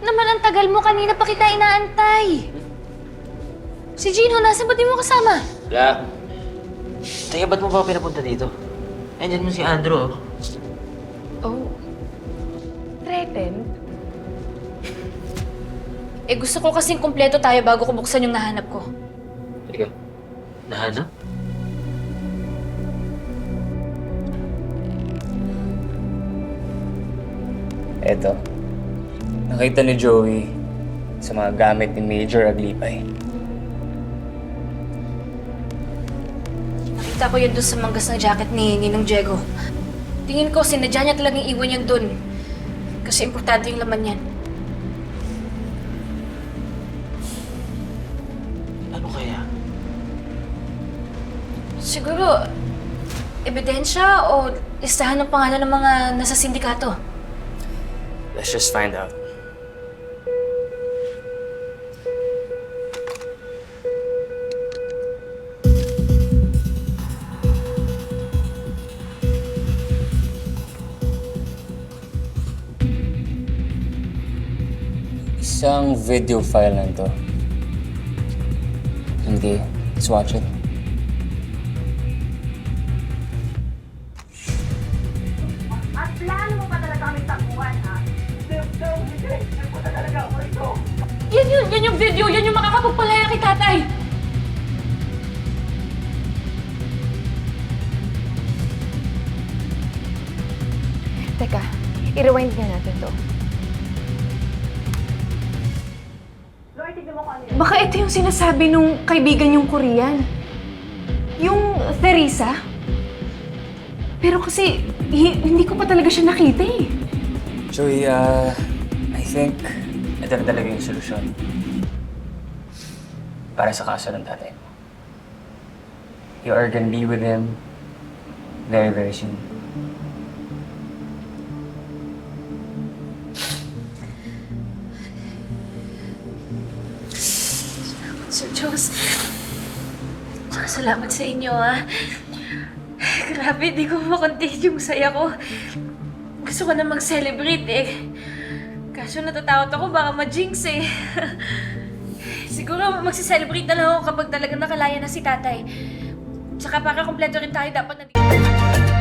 naman ang tagal mo? Kanina pa kita inaantay. Si Gino, nasa ba't di mo kasama? Wala. Teka, ba't mo pa pinapunta dito? Andyan mo si Andrew, oh. Oh. Threatened? Gusto ko kasing kumpleto tayo bago ko buksan yung nahanap ko. Teka, nahanap? Eto. Nakita ni Joey sa mga gamit ni Major Aglipay. Nakita ko yun doon sa manggas na jacket ni Ninong Diego. Tingin ko, sinadya niya talagang iwan yan doon. Kasi importante yung laman yan. Ano kaya? Siguro, ebidensya o listahan ng pangalan ng mga nasa sindikato. Let's just find out. Isang video file lang to. Hindi. Let's watch it. At plano mo pa talaga kami takbuhan, ha? Hindi mo talaga ako ito. Yan yung video, yan yung makakapagpalaya kay tatay. Teka, i-rewind nga natin to. Lord, tignan mo kung ano yun. Baka ito yung sinasabi nung kaibigan yung Korean. Yung Theresa. Pero kasi, hindi ko pa talaga siya nakita eh. Joey, I think ito na talaga yung solusyon. Para sa kaso ng tatay mo. You are gonna be with him very, very soon. Sir Diyos, salamat sa inyo, ha. Grabe, di ko makontain yung saya ko. Gusto ko na mag-celebrate, eh. Kaso natatakot ako, baka ma-jinx, eh. Siguro magsi-celebrate na lang ako kapag talagang nakalaya na si tatay. Tsaka para kompleto rin tayo, dapat na...